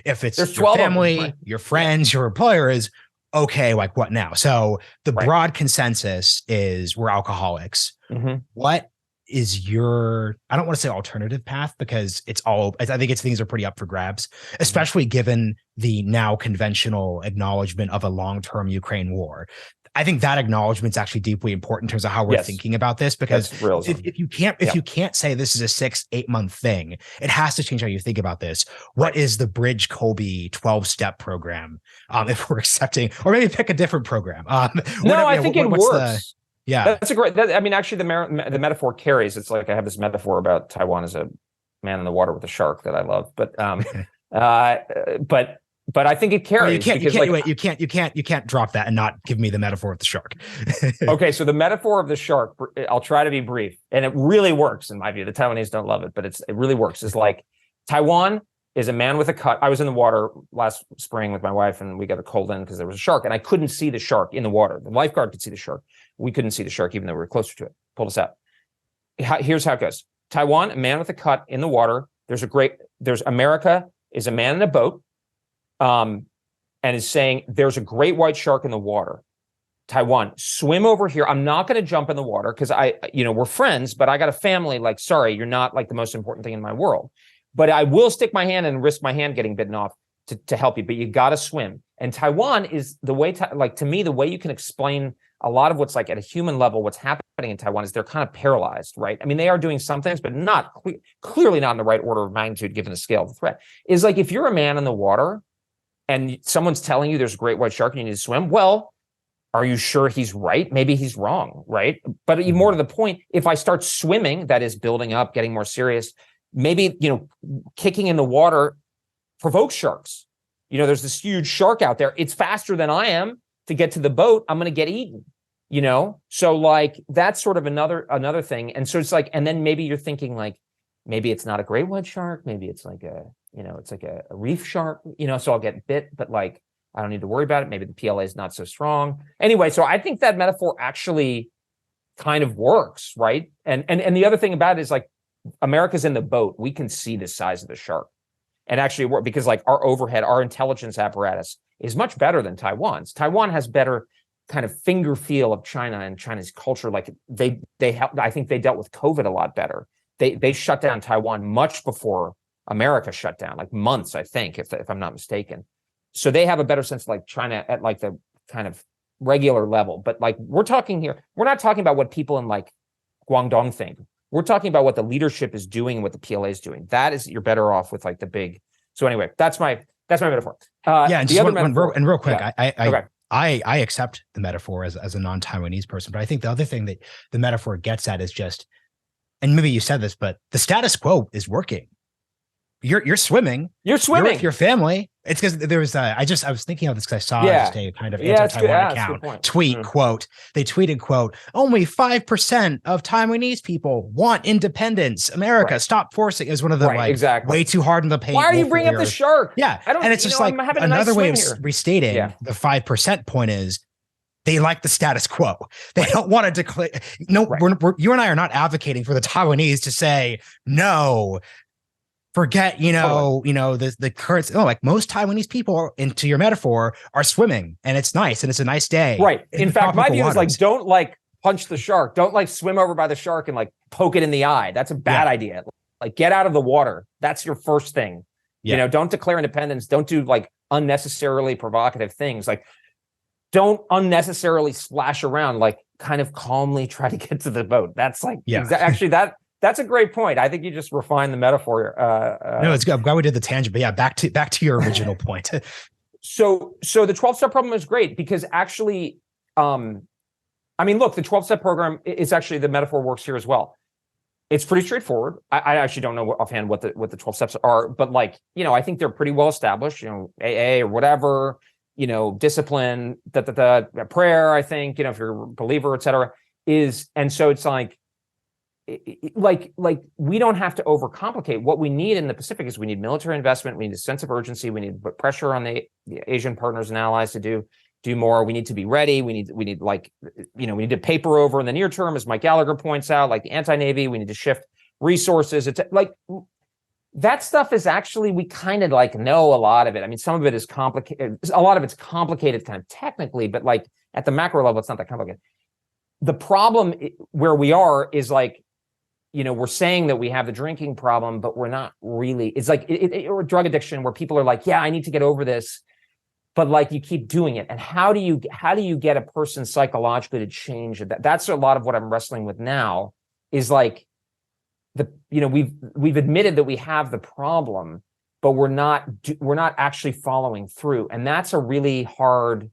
if it's your family, your friends, your employer, is okay, like what now? So the broad consensus is we're alcoholics. Mm-hmm. What is your, I don't want to say alternative path, because I think things are pretty up for grabs, especially given the now conventional acknowledgement of a long-term Ukraine war. I think that acknowledgement is actually deeply important in terms of how we're thinking about this, because if you can't say this is a 6-8 month thing, it has to change how you think about this. What is the Bridge Colby 12-step program? If we're accepting, or maybe pick a different program. I think it works. That's a great. Actually, the metaphor carries. It's like I have this metaphor about Taiwan as a man in the water with a shark that I love, but but I think it carries. You can't drop that and not give me the metaphor of the shark. Okay, so the metaphor of the shark, I'll try to be brief, and it really works in my view. The Taiwanese don't love it, but it really works. It's like Taiwan is a man with a cut. I was in the water last spring with my wife, and we got a cold in because there was a shark, and I couldn't see the shark in the water. The lifeguard could see the shark. We couldn't see the shark, even though we were closer to it. Pulled us out. Here's how it goes. Taiwan, a man with a cut in the water. There's America is a man in a boat, and is saying there's a great white shark in the water. Taiwan, swim over here. I'm not going to jump in the water because we're friends, but I got a family. Like, sorry, you're not like the most important thing in my world. But I will stick my hand and risk my hand getting bitten off to help you. But you got to swim. And Taiwan is the way, to me, the way you can explain a lot of what's like at a human level, what's happening in Taiwan is they're kind of paralyzed, right? I mean, they are doing some things, but not clearly not in the right order of magnitude given the scale of the threat. Is like if you're a man in the water and someone's telling you there's a great white shark and you need to swim, well, are you sure he's right? Maybe he's wrong, right? But even more to the point, if I start swimming, that is building up, getting more serious, maybe, kicking in the water provokes sharks. There's this huge shark out there. It's faster than I am to get to the boat. I'm going to get eaten, So like, that's sort of another thing. And so it's like, and then maybe you're thinking like, maybe it's not a great white shark. Maybe it's like it's like a reef shark, so I'll get bit, but like, I don't need to worry about it. Maybe the PLA is not so strong. Anyway, so I think that metaphor actually kind of works, right? And the other thing about it is like, America's in the boat. We can see the size of the shark. And actually work because like our overhead, our intelligence apparatus is much better than Taiwan's. Taiwan has better kind of finger feel of China and China's culture. Like they helped, I think they dealt with COVID a lot better. They shut down Taiwan much before America shut down, like months, I think, if I'm not mistaken. So they have a better sense of like China at like the kind of regular level. But like we're talking here, we're not talking about what people in like Guangdong think. We're talking about what the leadership is doing and what the PLA is doing. That is, you're better off with like the big. So anyway, that's my metaphor. And the other metaphor, real quick, yeah. I accept the metaphor as a non-Taiwanese person, but I think the other thing that the metaphor gets at is just, and maybe you said this, but the status quo is working. You're swimming. You're with your family. It's because there was I was thinking of this because I saw just a kind of anti-Taiwan account tweet quote. They tweeted quote, only 5% of Taiwanese people want independence. America, stop forcing is one of the way too hard in the paint. Why are you bringing up the shark? Yeah. And it's just like another way of restating the 5% point is they like the status quo. They don't want to declare. No, you and I are not advocating for the Taiwanese to say no. Forget, the current. Like most Taiwanese people, into your metaphor, are swimming, and it's nice, and it's a nice day. Right. In fact, my view is like, don't like punch the shark. Don't like swim over by the shark and like poke it in the eye. That's a bad idea. Like get out of the water. That's your first thing. Yeah. Don't declare independence. Don't do like unnecessarily provocative things. Like don't unnecessarily splash around. Like kind of calmly try to get to the boat. That's like actually That's a great point. I think you just refined the metaphor. No, it's good. I'm glad we did the tangent, but yeah, back to your original point. So the 12-step problem is great because actually, look, the 12-step program is actually, the metaphor works here as well. It's pretty straightforward. I actually don't know offhand what the 12 steps are, but like, I think they're pretty well established, AA or whatever, discipline, prayer, I think, if you're a believer, et cetera, and so it's like we don't have to overcomplicate. What we need in the Pacific is we need military investment. We need a sense of urgency. We need to put pressure on the Asian partners and allies to do more. We need to be ready. We need to paper over in the near term, as Mike Gallagher points out, like the anti-Navy. We need to shift resources. It's like that stuff is actually, we kind of like know a lot of it. I mean, some of it is complicated. A lot of it's complicated kind of technically, but like at the macro level, it's not that complicated. The problem where we are is like, we're saying that we have the drinking problem, but we're not really. It's like or drug addiction, where people are like, yeah, I need to get over this, but like you keep doing it. And how do you get a person psychologically to change it? That's a lot of what I'm wrestling with now. Is like we've admitted that we have the problem, but we're not actually following through, and that's a really hard.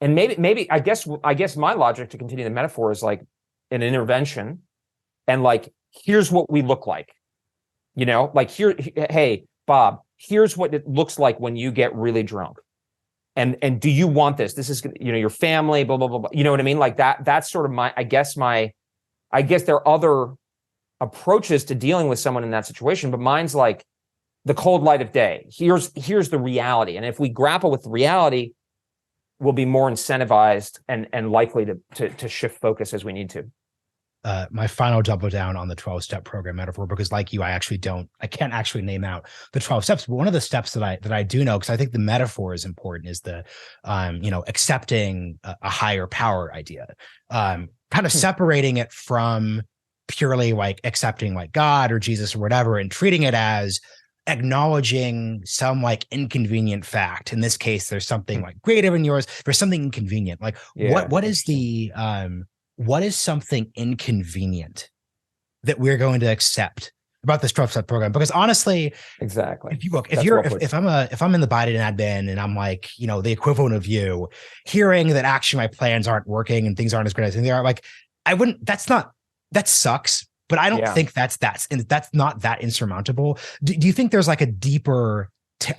And maybe I guess my logic to continue the metaphor is like an intervention. And like, here's what we look like, like here, hey, Bob, here's what it looks like when you get really drunk. And do you want this? This is, your family, blah, blah, blah, blah. You know what I mean? Like that's sort of I guess there are other approaches to dealing with someone in that situation, but mine's like the cold light of day. Here's the reality. And if we grapple with the reality, we'll be more incentivized and likely to shift focus as we need to. My final double down on the 12-step program metaphor, because like you, I can't actually name out the 12 steps. But one of the steps that I do know, because I think the metaphor is important, is the, accepting a higher power idea, kind of separating it from purely like accepting like God or Jesus or whatever, and treating it as acknowledging some like inconvenient fact. In this case, there's something like greater than yours. There's something inconvenient. Like what is the, what is something inconvenient that we're going to accept about this 12-step program? Because honestly, exactly. If you look, if I'm in the Biden admin and I'm like, the equivalent of you, hearing that actually my plans aren't working and things aren't as great as they are, like, that sucks. But I don't think that's not that insurmountable. Do you think there's like a deeper,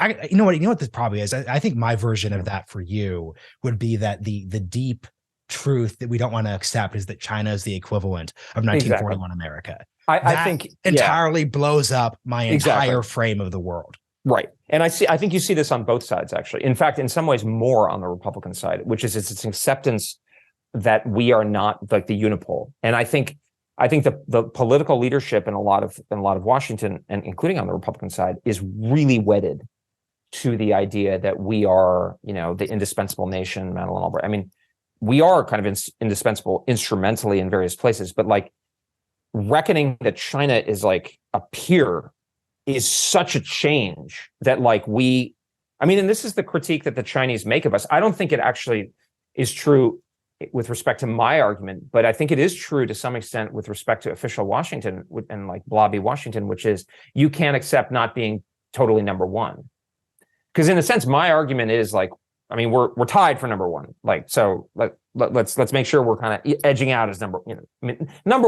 you know what this probably is? I think my version of that for you would be that the deep truth that we don't want to accept is that China is the equivalent of 1941 America. I think entirely blows up my entire frame of the world. Right. And I think you see this on both sides, actually. In fact, in some ways more on the Republican side, which is its acceptance that we are not like the unipole. And I think the political leadership in a lot of Washington, and including on the Republican side, is really wedded to the idea that we are, the indispensable nation, Madeleine Albright. I mean, we are kind of indispensable instrumentally in various places, but like reckoning that China is like a peer is such a change that like and this is the critique that the Chinese make of us. I don't think it actually is true with respect to my argument, but I think it is true to some extent with respect to official Washington and like blobby Washington, which is you can't accept not being totally number one. Because in a sense, my argument is like, I mean, we're tied for number one. Like, so let's make sure we're kind of edging out as number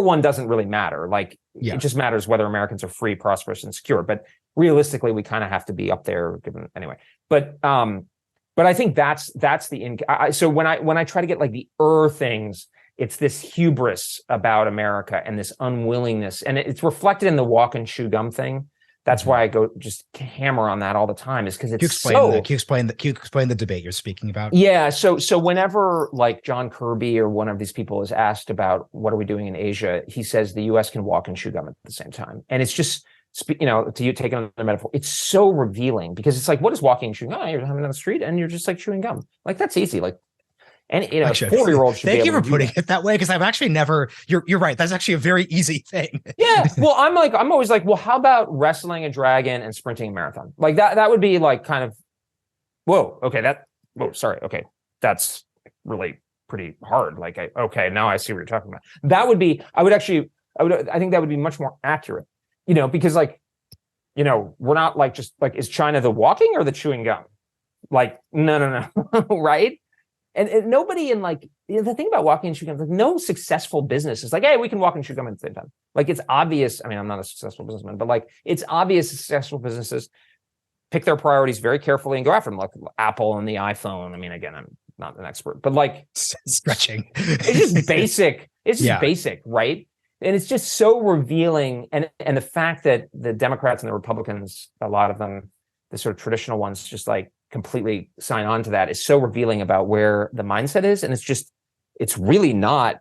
one doesn't really matter. Like, it just matters whether Americans are free, prosperous, and secure. But realistically, we kind of have to be up there given anyway. But I think that's so when I try to get like the things, it's this hubris about America and this unwillingness, and it's reflected in the walk and chew gum thing. That's why I go just hammer on that all the time, is because it's Can you explain the debate you're speaking about? Yeah. So whenever like John Kirby or one of these people is asked about what are we doing in Asia, he says the U.S. can walk and chew gum at the same time. And it's just, to you take on the metaphor, it's so revealing, because it's like, what is walking and chewing gum? You're having on the street and you're just like chewing gum. Like, that's easy. Like, and actually, 4-year-old should. Thank you for putting it that way, because I've actually never. You're right. That's actually a very easy thing. Yeah. Well, I'm always like, well, how about wrestling a dragon and sprinting a marathon? Like that would be like kind of, whoa. Okay. Sorry. Okay. That's really pretty hard. Like, now I see what you're talking about. That would be. I think that would be much more accurate. Because like, we're not like just like, is China the walking or the chewing gum? Like, no, right? And nobody in like, the thing about walking and chewing gum, like no successful business is like, hey, we can walk and chew gum at the same time. Like, it's obvious. I mean, I'm not a successful businessman, but like, it's obvious successful businesses pick their priorities very carefully and go after them, like Apple and the iPhone. I mean, again, I'm not an expert, but like stretching. It's just basic. It's just basic, right? And it's just so revealing. And the fact that the Democrats and the Republicans, a lot of them, the sort of traditional ones, just like completely sign on to that, is so revealing about where the mindset is. And it's really not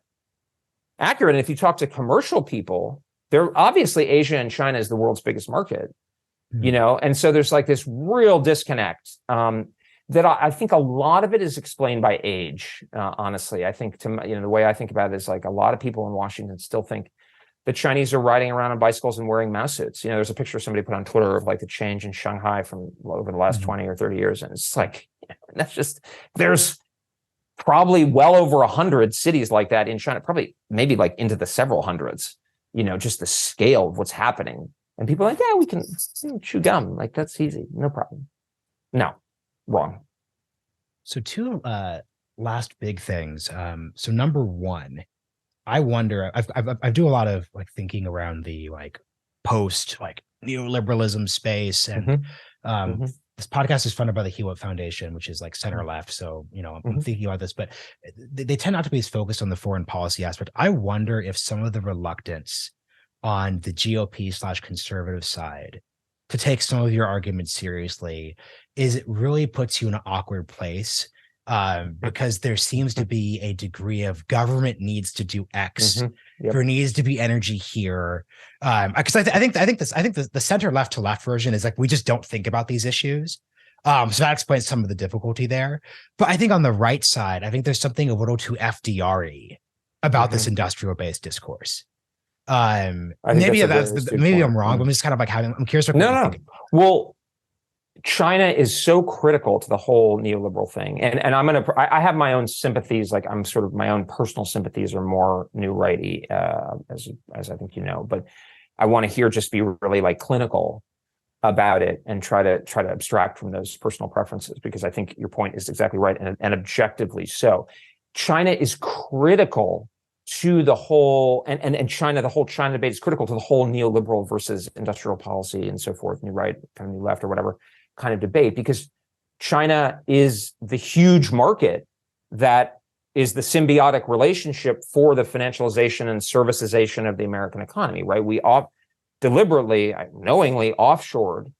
accurate. And if you talk to commercial people, they're obviously, Asia and China is the world's biggest market, and so there's like this real disconnect that I think a lot of it is explained by age. Honestly, I think the way I think about it is like a lot of people in Washington still think the Chinese are riding around on bicycles and wearing mouse suits. There's a picture somebody put on Twitter of like the change in Shanghai from over the last 20 or 30 years. And it's like, that's just, there's probably well over 100 cities like that in China, probably maybe like into the several hundreds, just the scale of what's happening. And people are like, yeah, we can chew gum. Like, that's easy. No problem. No, wrong. So two last big things. So number one, I wonder, I do a lot of like thinking around the like post like neoliberalism space, and This podcast is funded by the Hewitt Foundation, which is like center left. So, I'm thinking about this, but they tend not to be as focused on the foreign policy aspect. I wonder if some of the reluctance on the GOP/conservative side to take some of your arguments seriously is it really puts you in an awkward place, because there seems to be a degree of government needs to do X. There needs to be energy here. Because I think the center left to left version is like, we just don't think about these issues. So that explains some of the difficulty there. But I think on the right side, I think there's something a little too FDR-y about this industrial based discourse. Maybe I'm wrong. But I'm just kind of like I'm curious. No. Well, China is so critical to the whole neoliberal thing, and I have my own sympathies. Like I'm sort of my own personal sympathies are more new righty, as I think but I want to just be really like clinical about it and try to abstract from those personal preferences, because I think your point is exactly right and objectively so. China is critical to the whole and China, the whole China debate is critical to the whole neoliberal versus industrial policy and so forth, new right, kind of new left or whatever kind of debate, because China is the huge market that is the symbiotic relationship for the financialization and servicization of the American economy, right? We deliberately, knowingly offshored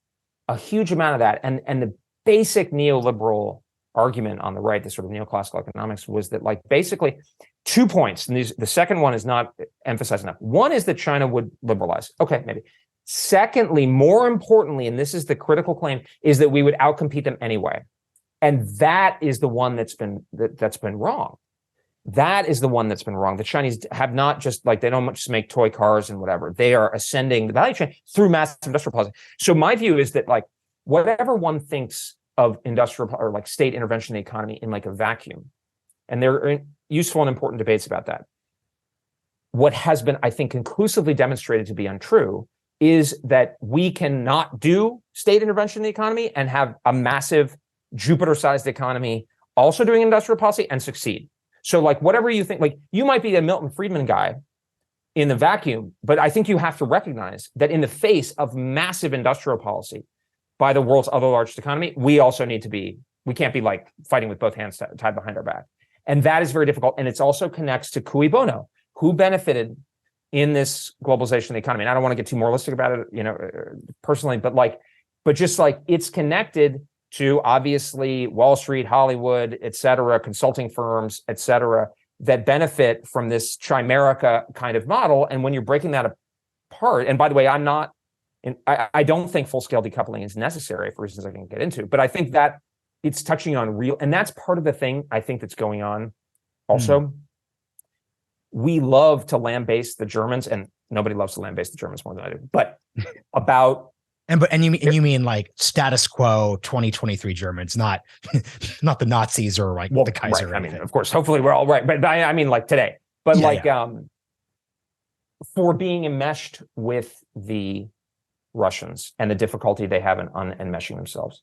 a huge amount of that. And the basic neoliberal argument on the right, the sort of neoclassical economics, was that like basically 2 points. And the second one is not emphasized enough. One is that China would liberalize. Okay, maybe. Secondly, more importantly, and this is the critical claim, is that we would outcompete them anyway. And that is the one that's been wrong. That is the one that's been wrong. The Chinese have not just like, they don't just make toy cars and whatever. They are ascending the value chain through massive industrial policy. So my view is that like whatever one thinks of industrial or like state intervention in the economy in like a vacuum, and there are useful and important debates about that. What has been, I think, conclusively demonstrated to be untrue is that we cannot do state intervention in the economy and have a massive Jupiter-sized economy also doing industrial policy and succeed. So like whatever you think, like you might be a Milton Friedman guy in the vacuum, but I think you have to recognize that in the face of massive industrial policy by the world's other largest economy, we can't be like fighting with both hands tied behind our back. And that is very difficult. And it also connects to cui bono, who benefited in this globalization of the economy. And I don't want to get too moralistic about it, personally, but just like it's connected to obviously Wall Street, Hollywood, et cetera, consulting firms, et cetera, that benefit from this Chimerica kind of model. And when you're breaking that apart, and by the way, I don't think full-scale decoupling is necessary for reasons I can get into, but I think that it's touching on real, and that's part of the thing I think that's going on also. We love to lambaste the Germans, and nobody loves to lambaste the Germans more than I do, but about... And you mean like status quo 2023 Germans, not the Nazis or like the Kaiser. Right. I mean, of course, hopefully we're all right, but I mean like today. But for being enmeshed with the Russians and the difficulty they have in unenmeshing themselves,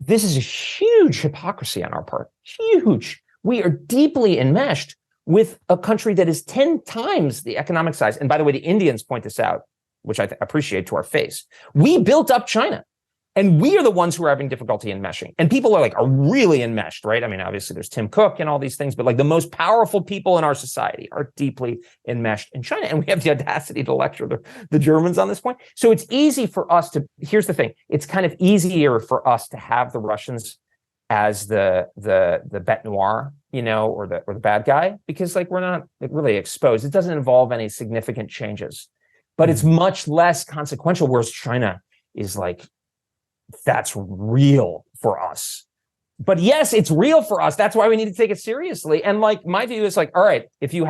this is a huge hypocrisy on our part. Huge. We are deeply enmeshed with a country that is 10 times the economic size. And by the way, the Indians point this out, which I appreciate to our face. We built up China, and we are the ones who are having difficulty enmeshing. And people are really enmeshed, right? I mean, obviously there's Tim Cook and all these things, but like the most powerful people in our society are deeply enmeshed in China. And we have the audacity to lecture the Germans on this point. So it's easy for us to, here's the thing, it's kind of easier for us to have the Russians as the bête noire, or the bad guy, because like we're not really exposed. It doesn't involve any significant changes. But it's much less consequential, whereas China is like, that's real for us. But yes, it's real for us. That's why we need to take it seriously. And like, my view is like, all right, if you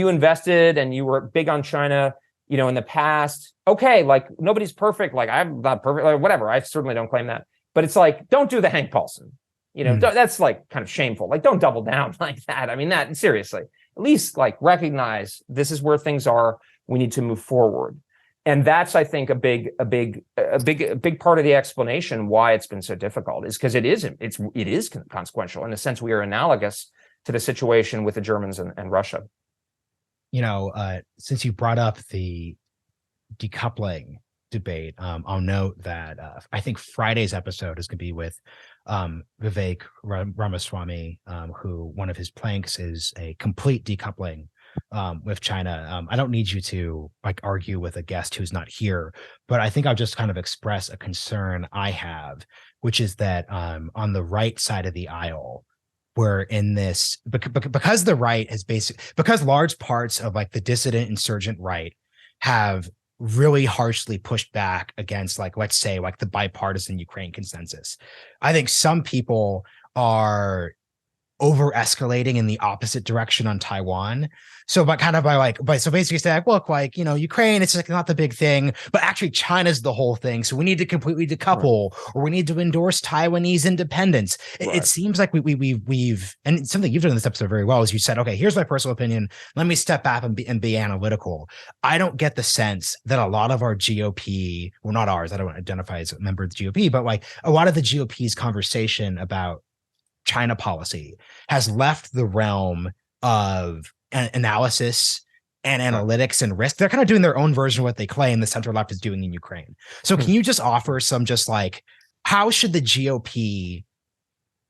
invested and you were big on China, in the past, okay, like nobody's perfect. Like I'm not perfect, like whatever. I certainly don't claim that. But it's like, don't do the Hank Paulson. That's like kind of shameful. Like, don't double down like that. I mean, that seriously, at least like recognize this is where things are. We need to move forward. And that's, I think, a big part of the explanation why it's been so difficult is because it is consequential. In a sense, we are analogous to the situation with the Germans and Russia. Since you brought up the decoupling debate, I'll note that I think Friday's episode is going to be with Vivek Ramaswamy, who one of his planks is a complete decoupling with China. I don't need you to like argue with a guest who's not here, but I think I'll just kind of express a concern I have, which is that on the right side of the aisle, we're in this because the right has because large parts of like the dissident insurgent right have really harshly pushed back against, like, let's say, like the bipartisan Ukraine consensus. I think some people are over escalating in the opposite direction on Taiwan. So so basically say, like, look, like, Ukraine, it's like not the big thing, but actually China's the whole thing. So we need to completely decouple, or we need to endorse Taiwanese independence. It seems like we've, and something you've done in this episode very well is you said, okay, here's my personal opinion. Let me step back and be analytical. I don't get the sense that a lot of our GOP, well, not ours, I don't identify as a member of the GOP, but like a lot of the GOP's conversation about China policy has left the realm of analysis and analytics and risk. They're kind of doing their own version of what they claim the center left is doing in Ukraine. So can you just offer some, just like, how should the GOP,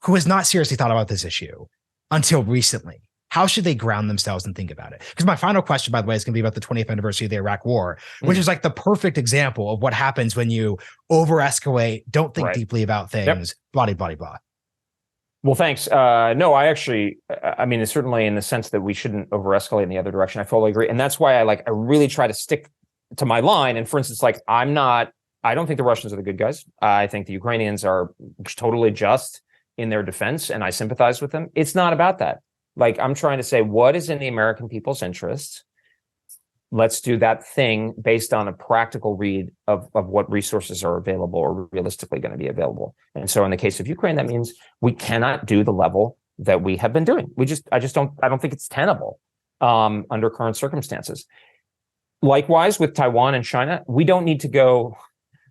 who has not seriously thought about this issue until recently, how should they ground themselves and think about it? Because my final question, by the way, is going to be about the 20th anniversary of the Iraq War, which is like the perfect example of what happens when you over escalate, don't think deeply about things, blah, blah, blah. Well, thanks. No, I mean, it's certainly in the sense that we shouldn't over-escalate in the other direction. I fully agree. And that's why I really try to stick to my line. And for instance, like, I don't think the Russians are the good guys. I think the Ukrainians are totally just in their defense, and I sympathize with them. It's not about that. Like, I'm trying to say, what is in the American people's interest? Let's do that thing based on a practical read of what resources are available or realistically going to be available. And so in the case of Ukraine, that means we cannot do the level that we have been doing. I don't think it's tenable under current circumstances. Likewise, with Taiwan and China, we don't need to go.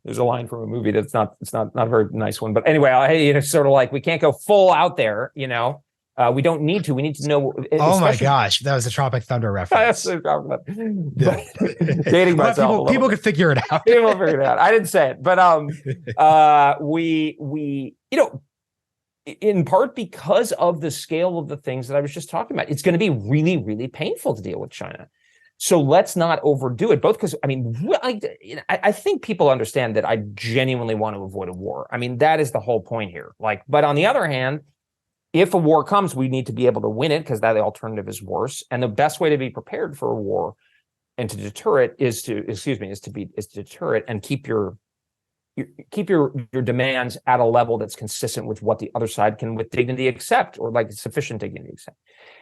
There's a line from a movie that's it's not a very nice one, but anyway, sort of like, we can't go full out there, we don't need to. We need to know. Oh my gosh, that was a Tropic Thunder reference. Dating myself. People could figure it out. People will figure it out. I didn't say it, but we in part because of the scale of the things that I was just talking about, it's going to be really, really painful to deal with China. So let's not overdo it. Both because I think people understand that I genuinely want to avoid a war. I mean, that is the whole point here. But on the other hand, if a war comes, we need to be able to win it, because that the alternative is worse. And the best way to be prepared for a war and to deter it is to deter it and keep your demands at a level that's consistent with what the other side can with dignity accept, or like sufficient dignity accept.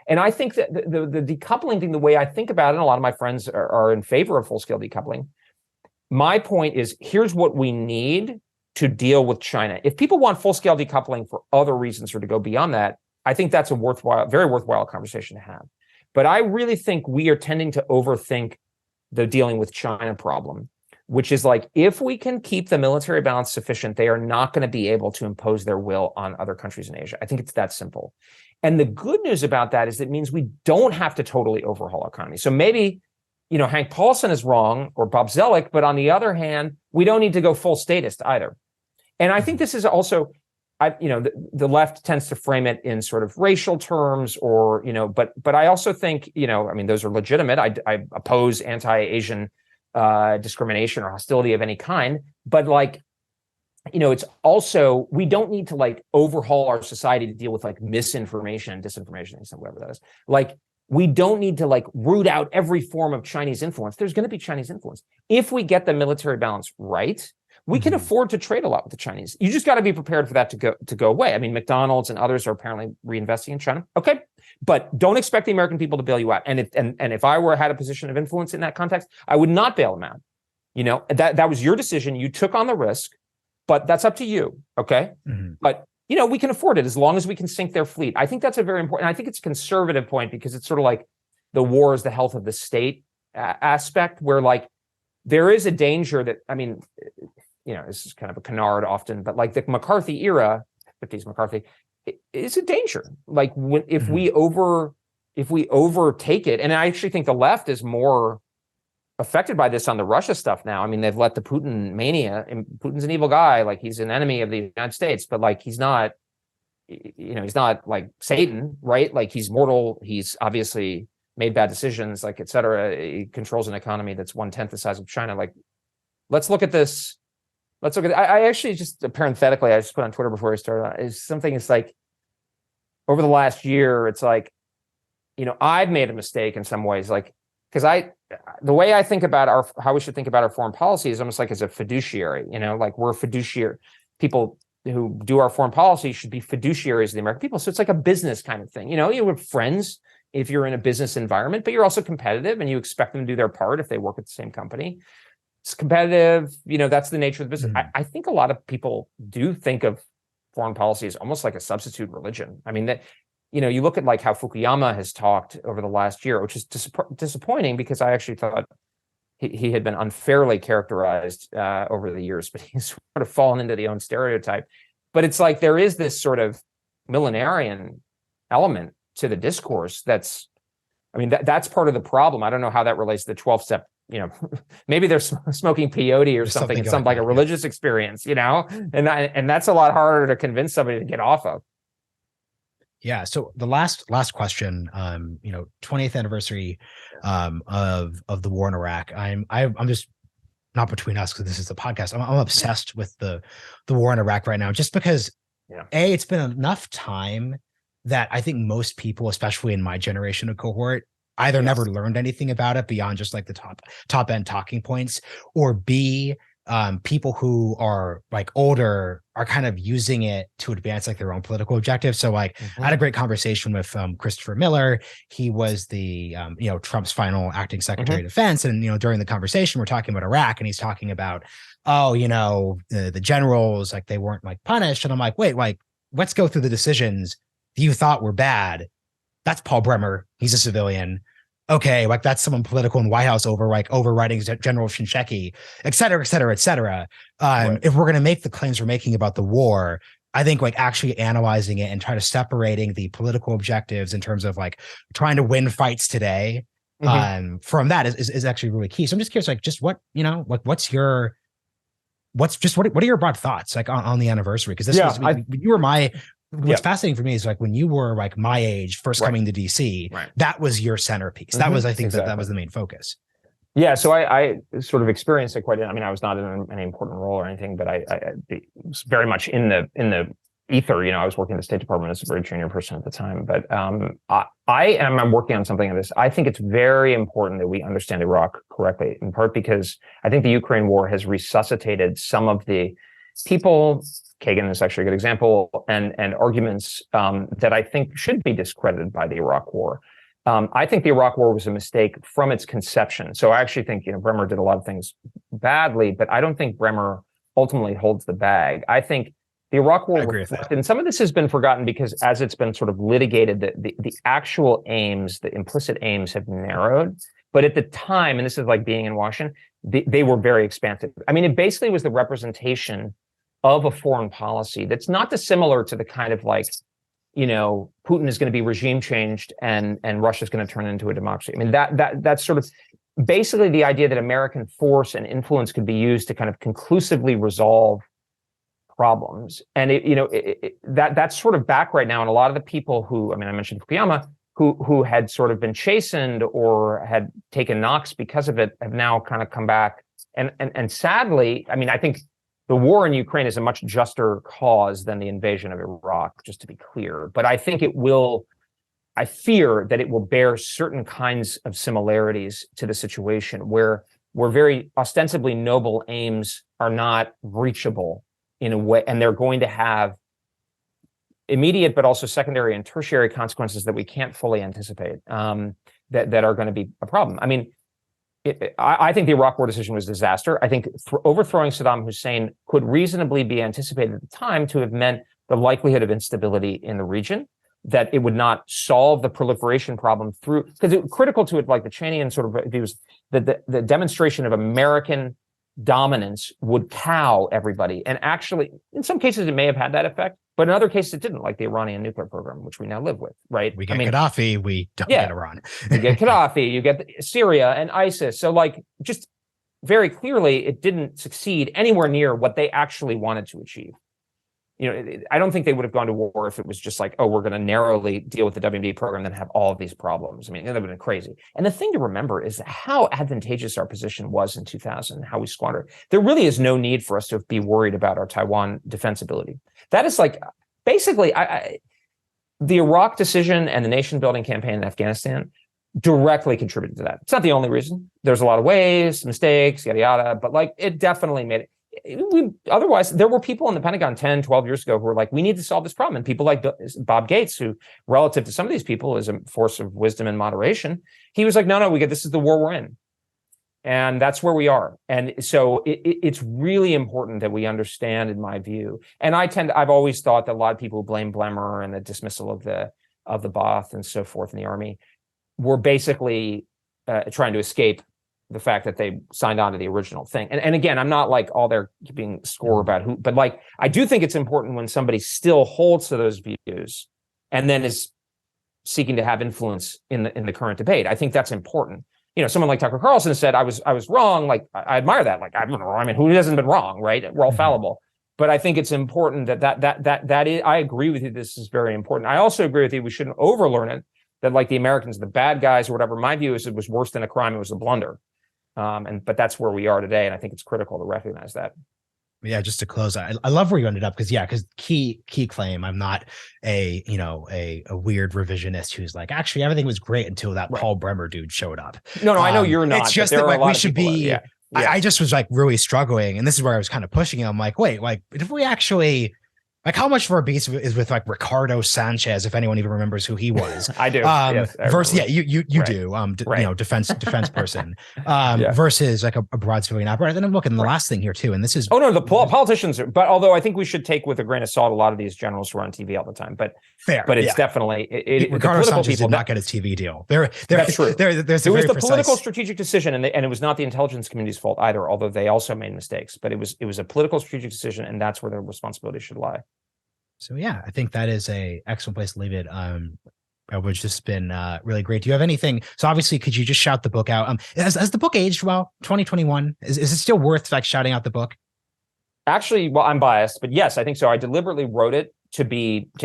And I think that the decoupling thing, the way I think about it, and a lot of my friends are in favor of full-scale decoupling. My point is, here's what we need to deal with China. If people want full-scale decoupling for other reasons or to go beyond that, I think that's a very worthwhile conversation to have. But I really think we are tending to overthink the dealing with China problem, which is like, if we can keep the military balance sufficient, they are not going to be able to impose their will on other countries in Asia. I think it's that simple. And the good news about that is it means we don't have to totally overhaul our economy. So maybe, Hank Paulson is wrong, or Bob Zoellick, but on the other hand, we don't need to go full statist either. And I think this is also, the left tends to frame it in sort of racial terms, or, but I also think, those are legitimate. I oppose anti-Asian discrimination or hostility of any kind, but it's also, we don't need to overhaul our society to deal with misinformation and disinformation and whatever that is. We don't need to root out every form of Chinese influence. There's going to be Chinese influence. If we get the military balance right, we can afford to trade a lot with the Chinese. You just got to be prepared for that to go away. I mean, McDonald's and others are apparently reinvesting in China. Okay, but don't expect the American people to bail you out. And if I had a position of influence in that context, I would not bail them out. That was your decision. You took on the risk, but that's up to you. Okay, but we can afford it as long as we can sink their fleet. I think that's a very important. I think it's a conservative point, because it's sort of like the war is the health of the state aspect, where there is a danger that, this is kind of a canard often, but the McCarthy era, 50s McCarthy, is a danger. If we overtake it, and I actually think the left is more affected by this on the Russia stuff now. I mean, they've let the Putin mania, and Putin's an evil guy, like he's an enemy of the United States, but like he's not, he's not like Satan, right? Like he's mortal. He's obviously made bad decisions, like et cetera. He controls an economy that's 1/10 the size of China. Like, let's look at this. Let's look at, I actually just parenthetically, I just put on Twitter before I started, is something, it's like, over the last year, it's like, I've made a mistake in some ways, like, because the way I think about how we should think about our foreign policy is almost like as a fiduciary, like we're fiduciary. People who do our foreign policy should be fiduciaries of the American people. So it's like a business kind of thing. You have friends if you're in a business environment, but you're also competitive and you expect them to do their part if they work at the same company. It's competitive, that's the nature of the business. I think a lot of people do think of foreign policy as almost like a substitute religion. I mean, that, you look at like how Fukuyama has talked over the last year, which is disappointing because I actually thought he had been unfairly characterized over the years, but he's sort of fallen into the own stereotype. But it's like there is this sort of millenarian element to the discourse that's part of the problem. I don't know how that relates to the 12-step, maybe they're smoking peyote or something. It's something like a religious experience, and that's a lot harder to convince somebody to get off of. Yeah. So the last question, 20th anniversary of the war in Iraq. I'm just, not between us because this is the podcast. I'm obsessed with the war in Iraq right now, just because it's been enough time that I think most people, especially in my generation of cohort, either never learned anything about it beyond just like the top end talking points, or B, people who are like older are kind of using it to advance like their own political objectives. So like I had a great conversation with Christopher Miller. He was the Trump's final acting secretary of defense, and during the conversation we're talking about Iraq, and he's talking about the generals, like they weren't like punished, and I'm like, wait, like let's go through the decisions you thought were bad. That's Paul Bremer. He's a civilian. Okay, like that's someone political in White House overriding General Shinseki, et cetera, et cetera, et cetera. If we're going to make the claims we're making about the war, I think like actually analyzing it and trying to separating the political objectives in terms of like trying to win fights today from that is actually really key. So I'm just curious, like just what, what are your broad thoughts like on the anniversary? Because you were what's fascinating for me is like when you were like my age first coming to DC, that was your centerpiece. That was, I think that was the main focus. Yeah. So I sort of experienced it quite, I mean, I was not in any important role or anything, but I was very much in the ether. I was working in the State Department as a very junior person at the time, but I'm working on something of this. I think it's very important that we understand Iraq correctly, in part because I think the Ukraine war has resuscitated some of the people, Kagan is actually a good example, and arguments that I think should be discredited by the Iraq war. I think the Iraq war was a mistake from its conception. So I actually think, Bremer did a lot of things badly, but I don't think Bremer ultimately holds the bag. I think the Iraq war, and some of this has been forgotten because as it's been sort of litigated, the actual aims, the implicit aims have narrowed. But at the time, and this is like being in Washington, they were very expansive. I mean, it basically was the representation of a foreign policy that's not dissimilar to the kind of like, Putin is going to be regime changed and Russia's going to turn into a democracy. I mean, that's sort of basically the idea that American force and influence could be used to kind of conclusively resolve problems. And that's sort of back right now. And a lot of the people who, I mentioned Fukuyama, who had sort of been chastened or had taken knocks because of it have now kind of come back. And sadly, I think the war in Ukraine is a much juster cause than the invasion of Iraq, just to be clear. But I think I fear that it will bear certain kinds of similarities to the situation where very ostensibly noble aims are not reachable in a way, and they're going to have immediate but also secondary and tertiary consequences that we can't fully anticipate, that are going to be a problem. I think the Iraq war decision was a disaster. I think overthrowing Saddam Hussein could reasonably be anticipated at the time to have meant the likelihood of instability in the region, that it would not solve the proliferation problem because critical to it, like the Cheney and sort of views, the demonstration of American dominance would cow everybody. And actually, in some cases, it may have had that effect, but in other cases, it didn't, like the Iranian nuclear program, which we now live with, right? We get Gaddafi, we don't get Iran. You get Gaddafi, you get Syria and ISIS. So like, just very clearly, it didn't succeed anywhere near what they actually wanted to achieve. You know, I don't think they would have gone to war if it was just like, oh, we're going to narrowly deal with the WMD program and have all of these problems. I mean, that would have been crazy. And the thing to remember is how advantageous our position was in 2000, how we squandered. There really is no need for us to be worried about our Taiwan defensibility. That is like, basically, the Iraq decision and the nation building campaign in Afghanistan directly contributed to that. It's not the only reason. There's a lot of ways, mistakes, yada, yada, but like it definitely made it. Otherwise, there were people in the Pentagon 10, 12 years ago who were like, we need to solve this problem. And people like Bob Gates, who relative to some of these people is a force of wisdom and moderation, he was like, no, this is the war we're in. And that's where we are. And so it's really important that we understand, in my view. And I've always thought that a lot of people who blame Blemmer and the dismissal of the Ba'ath and so forth in the Army were basically trying to escape the fact that they signed on to the original thing. And again, I'm not like all they're keeping score about who, but like, I do think it's important when somebody still holds to those views and then is seeking to have influence in the current debate. I think that's important. You know, someone like Tucker Carlson said, I was wrong. Like, I admire that. Like, I mean, who hasn't been wrong, right? We're all fallible. But I think it's important that is, I agree with you. This is very important. I also agree with you. We shouldn't overlearn it, that like the Americans, the bad guys or whatever. My view is it was worse than a crime. It was a blunder. But that's where we are today. And I think it's critical to recognize that. Yeah, just to close, I love where you ended up because key claim. I'm not a weird revisionist who's like, actually everything was great until that Paul Bremer dude showed up. No, I know you're not. It's just that like we should be. I just was like really struggling, and this is where I was kind of pushing him. Like, wait, like if we actually. Like how much of our beef is with like Ricardo Sanchez, if anyone even remembers who he was. I do. Yes, versus, you do. Defense person. Versus like a broad civilian operator. Then I'm looking the last thing here too, and this is. Oh no, the politicians. But although I think we should take with a grain of salt a lot of these generals who are on TV all the time. But fair. But it's definitely Ricardo Sanchez did not get his TV deal. That's true. It was the political strategic decision, and it was not the intelligence community's fault either. Although they also made mistakes, but it was a political strategic decision, and that's where the responsibility should lie. So yeah, I think that is a excellent place to leave it. Which has been really great. Do you have anything? So obviously, could you just shout the book out? Has the book aged well? 2021 is it still worth like shouting out the book? Actually, well, I'm biased, but yes, I think so. I deliberately wrote it to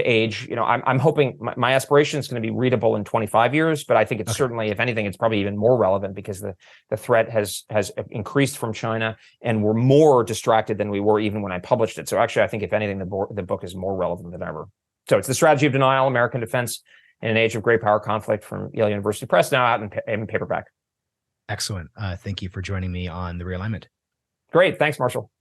age. You know, I'm hoping my aspiration is going to be readable in 25 years, but I think it's certainly, if anything, it's probably even more relevant because the threat has increased from China, and we're more distracted than we were even when I published it. So actually, I think if anything, the book is more relevant than ever. So it's The Strategy of Denial: American Defense in an Age of Great Power Conflict from Yale University Press, now out in paperback. Excellent. Thank you for joining me on The Realignment. Great. Thanks, Marshall.